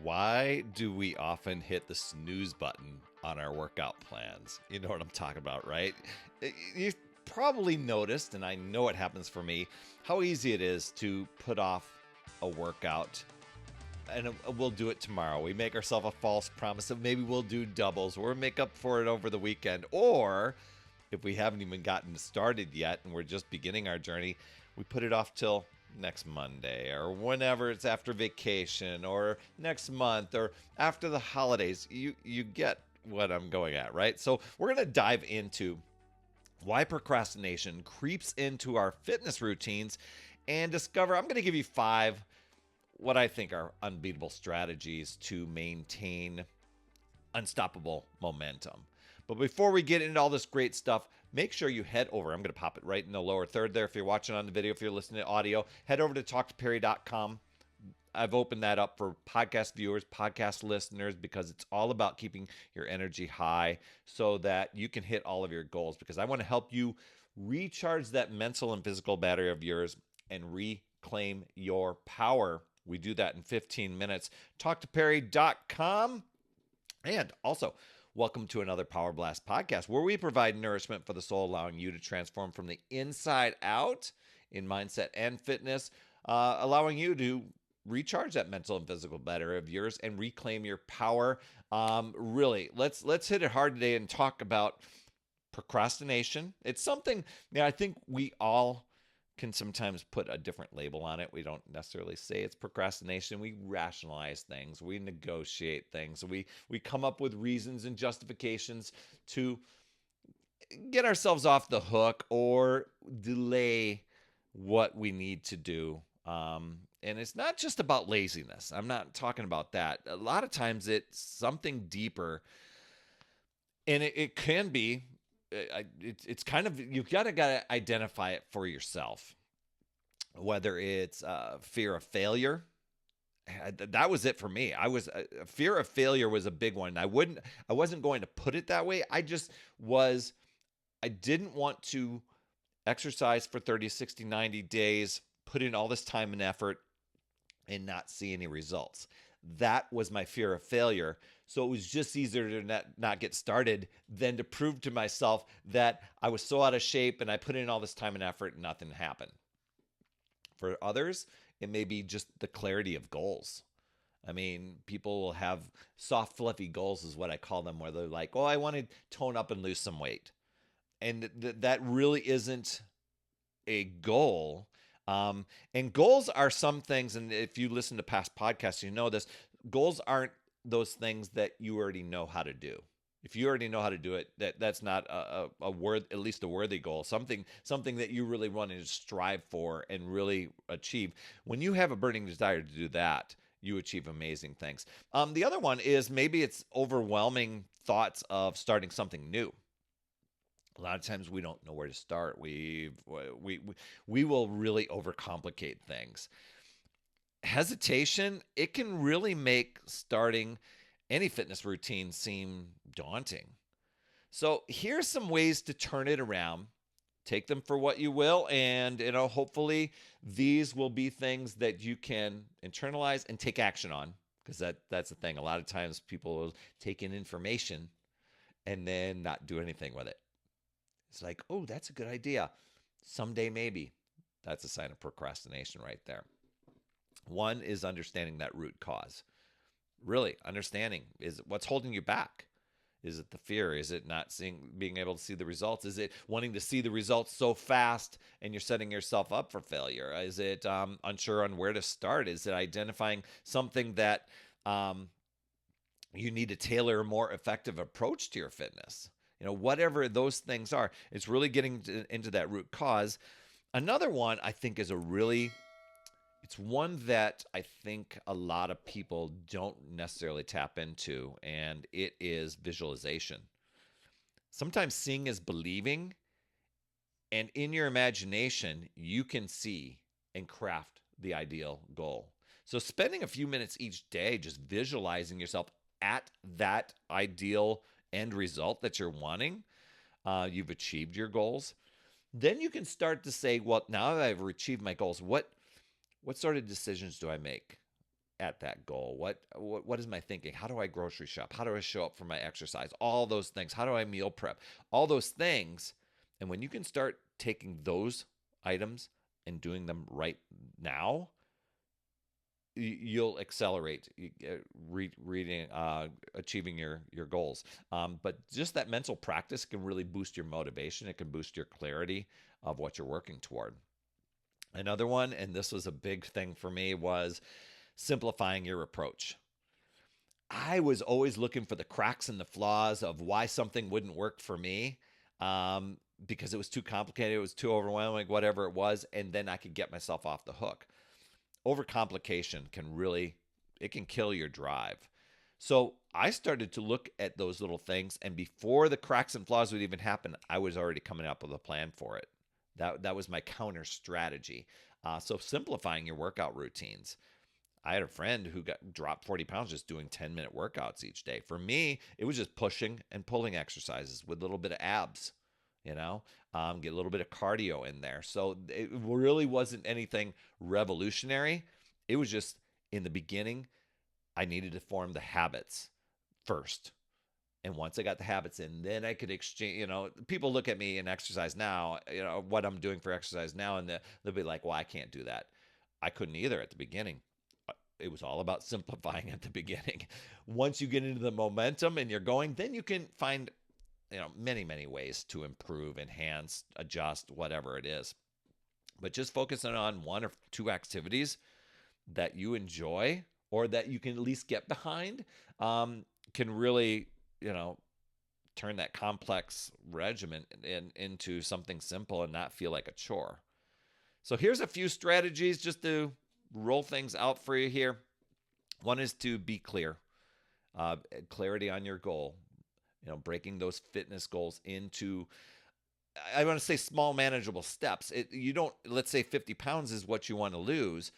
Why do we often hit the snooze button on our workout plans? You know what I'm talking about, right? You've probably noticed, and I know it happens for me, how easy it is to put off a workout and we'll do it tomorrow. We make ourselves a false promise that maybe we'll do doubles or make up for it over the weekend. Or if we haven't even gotten started yet and we're just beginning our journey, we put it off till next Monday or whenever it's after vacation or next month or after the holidays. You get what I'm going at, right? So we're going to dive into why procrastination creeps into our fitness routines and discover. I'm going to give you 5 what I think are unbeatable strategies to maintain unstoppable momentum. But before we get into all this great stuff, make sure you head over. I'm going to pop it right in the lower third there. If you're watching on the video, if you're listening to audio, head over to talktoperry.com. I've opened that up for podcast viewers, podcast listeners, because it's all about keeping your energy high so that you can hit all of your goals. Because I want to help you recharge that mental and physical battery of yours and reclaim your power. We do that in 15 minutes. Talktoperry.com. And also, welcome to another Power Blast podcast where we provide nourishment for the soul, allowing you to transform from the inside out in mindset and fitness, allowing you to recharge that mental and physical battery of yours and reclaim your power. Really, let's hit it hard today and talk about procrastination. It's something I think we all can sometimes put a different label on it. We don't necessarily say it's procrastination. We rationalize things. We negotiate things. We come up with reasons and justifications to get ourselves off the hook or delay what we need to do. And it's not just about laziness. I'm not talking about that. A lot of times it's something deeper, and it can be it's kind of, you've got to identify it for yourself, whether it's fear of failure. That was it for me. I was fear of failure was a big one. I wasn't going to put it that way. I didn't want to exercise for 30, 60, 90 days, put in all this time and effort and not see any results. That was my fear of failure. So it was just easier to not get started than to prove to myself that I was so out of shape and I put in all this time and effort and nothing happened. For others, it may be just the clarity of goals. I mean, people will have soft, fluffy goals is what I call them, where they're like, oh, I want to tone up and lose some weight. And that really isn't a goal. And goals are some things, and if you listen to past podcasts, you know this, goals aren't those things that you already know how to do. If you already know how to do it, that's not a word, at least a worthy goal, something that you really want to strive for and really achieve. When you have a burning desire to do that, you achieve amazing things. The other one is maybe it's overwhelming thoughts of starting something new. A lot of times we don't know where to start. We will really overcomplicate things. Hesitation, it can really make starting any fitness routine seem daunting. So here's some ways to turn it around. Take them for what you will, and hopefully these will be things that you can internalize and take action on, because that's the thing. A lot of times people will take in information and then not do anything with it. It's like, oh, that's a good idea. Someday, maybe. That's a sign of procrastination right there. One is understanding that root cause. Really understanding, is what's holding you back? Is it the fear? Is it not being able to see the results? Is it wanting to see the results so fast and you're setting yourself up for failure? Is it unsure on where to start? Is it identifying something that you need to tailor a more effective approach to your fitness? Whatever those things are, it's really getting into that root cause. Another one I think is it's one that I think a lot of people don't necessarily tap into, and it is visualization. Sometimes seeing is believing, and in your imagination, you can see and craft the ideal goal. So spending a few minutes each day just visualizing yourself at that ideal end result that you're wanting, you've achieved your goals, then you can start to say, well, now that I've achieved my goals, what sort of decisions do I make? at that goal? What is my thinking? How do I grocery shop? How do I show up for my exercise? All those things. How do I meal prep? All those things. And when you can start taking those items and doing them right now, you'll accelerate reading, achieving your goals. But just that mental practice can really boost your motivation. It can boost your clarity of what you're working toward. Another one, and this was a big thing for me, was simplifying your approach. I was always looking for the cracks and the flaws of why something wouldn't work for me, because it was too complicated, it was too overwhelming, whatever it was, and then I could get myself off the hook. Overcomplication can really, it can kill your drive. So I started to look at those little things, and before the cracks and flaws would even happen, I was already coming up with a plan for it. That was my counter strategy. So simplifying your workout routines. I had a friend who dropped 40 pounds just doing 10-minute workouts each day. For me, it was just pushing and pulling exercises with a little bit of abs, get a little bit of cardio in there. So it really wasn't anything revolutionary. It was just, in the beginning, I needed to form the habits first. And once I got the habits in, then I could exchange, people look at me in exercise now, what I'm doing for exercise now, and they'll be like, well, I can't do that. I couldn't either at the beginning. It was all about simplifying at the beginning. Once you get into the momentum and you're going, then you can find, many, many ways to improve, enhance, adjust, whatever it is. But just focusing on one or two activities that you enjoy or that you can at least get behind, can really, turn that complex regimen into something simple and not feel like a chore. So here's a few strategies just to roll things out for you here. One is to be clear, clarity on your goal, breaking those fitness goals into, I want to say, small manageable steps. Let's say 50 pounds is what you want to lose,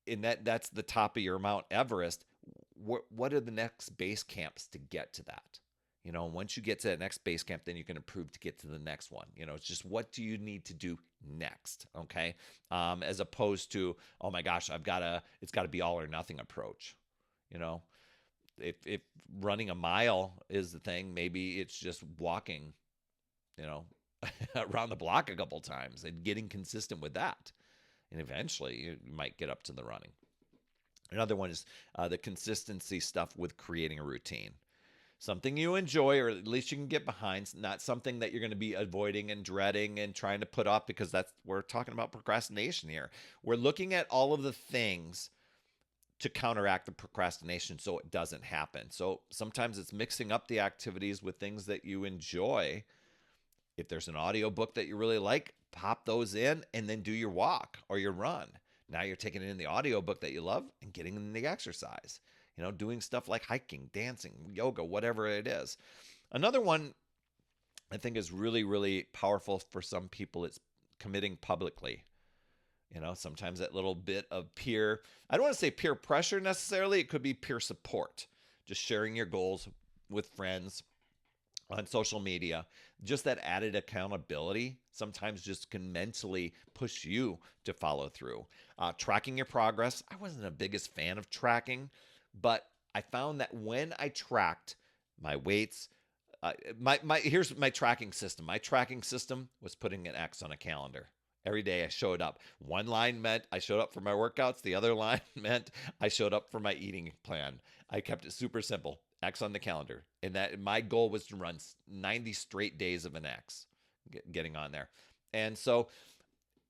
and that's the top of your Mount Everest. What are the next base camps to get to that? Once you get to that next base camp, then you can improve to get to the next one. It's just, what do you need to do next? Okay. As opposed to, oh my gosh, it's got to be all or nothing approach. If running a mile is the thing, maybe it's just walking, around the block a couple times and getting consistent with that. And eventually you might get up to the running. Another one is the consistency stuff with creating a routine. Something you enjoy, or at least you can get behind, not something that you're going to be avoiding and dreading and trying to put off, because we're talking about procrastination here. We're looking at all of the things to counteract the procrastination so it doesn't happen. So sometimes it's mixing up the activities with things that you enjoy. If there's an audiobook that you really like, pop those in and then do your walk or your run. Now you're taking in the audiobook that you love and getting in the exercise. Doing stuff like hiking, dancing, yoga, whatever it is. Another one I think is really, really powerful for some people. It's committing publicly. Sometimes that little bit of peer, I don't want to say peer pressure necessarily. It could be peer support. Just sharing your goals with friends on social media. Just that added accountability sometimes just can mentally push you to follow through. Tracking your progress. I wasn't the biggest fan of tracking, but I found that when I tracked my weights, here's my tracking system. My tracking system was putting an X on a calendar. Every day I showed up. One line meant I showed up for my workouts. The other line meant I showed up for my eating plan. I kept it super simple. X on the calendar. And that my goal was to run 90 straight days of an X, getting on there. And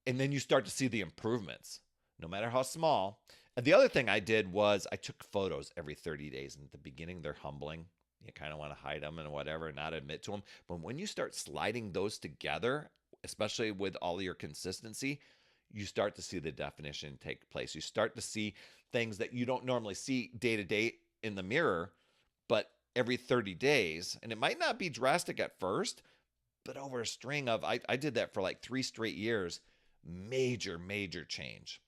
then you start to see the improvements, no matter how small. And the other thing I did was I took photos every 30 days. And at the beginning, they're humbling. You kind of want to hide them and whatever, and not admit to them. But when you start sliding those together, especially with all your consistency, you start to see the definition take place. You start to see things that you don't normally see day to day in the mirror, but every 30 days. And it might not be drastic at first, but over a string of, I did that for like 3 straight years, major, major change.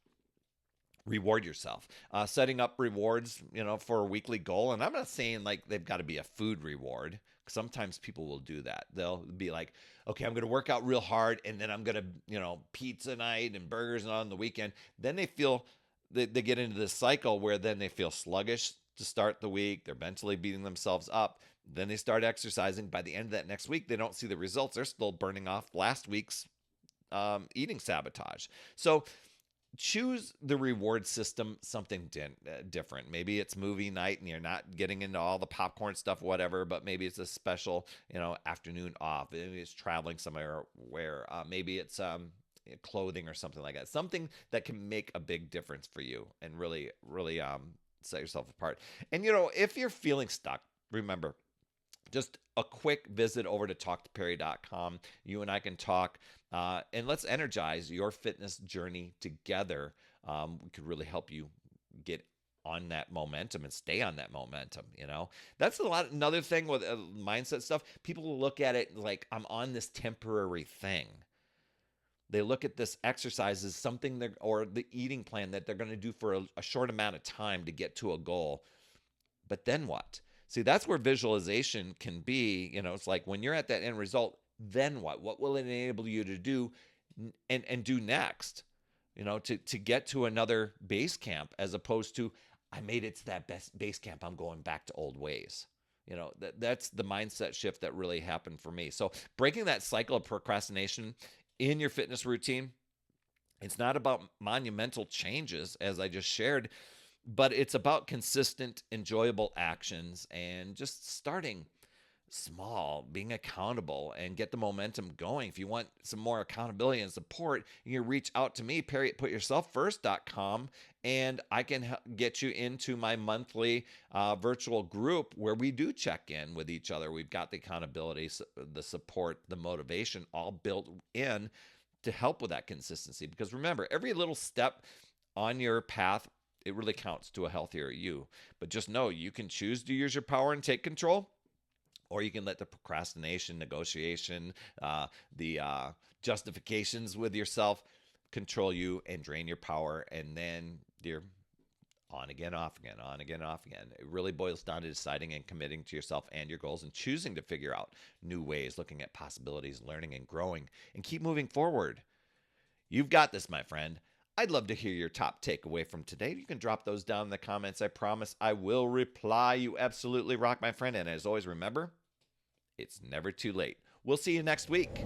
Reward yourself. Setting up rewards, for a weekly goal. And I'm not saying like they've got to be a food reward. Sometimes people will do that. They'll be like, okay, I'm going to work out real hard, and then I'm going to, pizza night and burgers on the weekend. Then they feel they get into this cycle where then they feel sluggish to start the week. They're mentally beating themselves up. Then they start exercising. By the end of that next week, they don't see the results. They're still burning off last week's eating sabotage. So choose the reward system something different. Maybe it's movie night and you're not getting into all the popcorn stuff, whatever, but maybe it's a special, afternoon off. Maybe it's traveling somewhere where maybe it's clothing or something like that. Something that can make a big difference for you and really, really set yourself apart. And, if you're feeling stuck, remember, just a quick visit over to talktoperry.com. You and I can talk and let's energize your fitness journey together. We could really help you get on that momentum and stay on that momentum. That's another thing with mindset stuff. People look at it like I'm on this temporary thing. They look at this exercise as something or the eating plan that they're going to do for a short amount of time to get to a goal. But then what? See, that's where visualization can be. It's like when you're at that end result, then what? What will it enable you to do and do next? To get to another base camp, as opposed to I made it to that best base camp, I'm going back to old ways. That's the mindset shift that really happened for me. So breaking that cycle of procrastination in your fitness routine, it's not about monumental changes, as I just shared, but it's about consistent, enjoyable actions and just starting small, being accountable, and get the momentum going. If you want some more accountability and support, you can reach out to me, Perry at putyourselffirst.com, and I can get you into my monthly virtual group where we do check in with each other. We've got the accountability, the support, the motivation all built in to help with that consistency. Because remember, every little step on your path, it really counts to a healthier you. But just know you can choose to use your power and take control, or you can let the procrastination, negotiation, the justifications with yourself control you and drain your power. And then you're on again, off again, on again, off again. It really boils down to deciding and committing to yourself and your goals and choosing to figure out new ways, looking at possibilities, learning and growing, and keep moving forward. You've got this, my friend. I'd love to hear your top takeaway from today. You can drop those down in the comments. I promise I will reply. You absolutely rock, my friend. And as always, remember, it's never too late. We'll see you next week.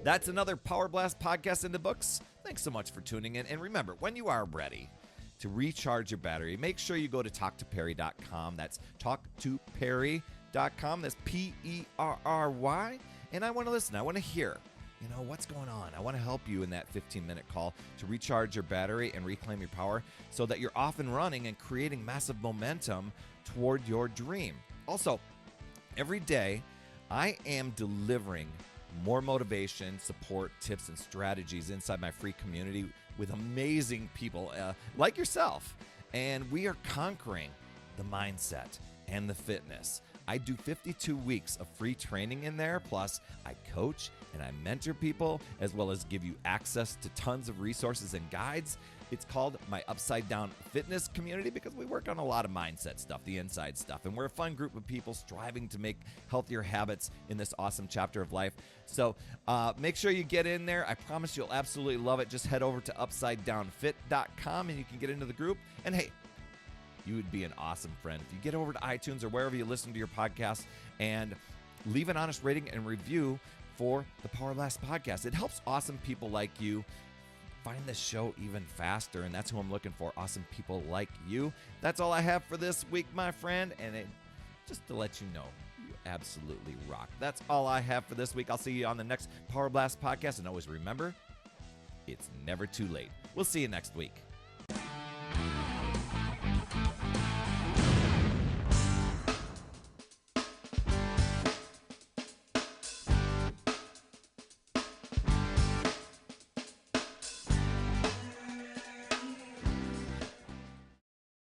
That's another Power Blast podcast in the books. Thanks so much for tuning in. And remember, when you are ready to recharge your battery, make sure you go to talktoperry.com. That's talktoperry.com. That's Perry. And I want to listen. I want to hear. What's going on? I want to help you in that 15-minute call to recharge your battery and reclaim your power so that you're off and running and creating massive momentum toward your dream. Also, every day, I am delivering more motivation, support, tips, and strategies inside my free community with amazing people like yourself. And we are conquering the mindset and the fitness. I do 52 weeks of free training in there. Plus, I coach and I mentor people, as well as give you access to tons of resources and guides. It's called my Upside Down Fitness Community because we work on a lot of mindset stuff, the inside stuff. And we're a fun group of people striving to make healthier habits in this awesome chapter of life. So make sure you get in there. I promise you'll absolutely love it. Just head over to upsidedownfit.com and you can get into the group. And hey, you would be an awesome friend if you get over to iTunes or wherever you listen to your podcast and leave an honest rating and review for the Power Blast podcast. It helps awesome people like you find this show even faster, and that's who I'm looking for, awesome people like you. That's all I have for this week, my friend, and just to let you know, you absolutely rock. That's all I have for this week. I'll see you on the next Power Blast podcast, and always remember, it's never too late. We'll see you next week.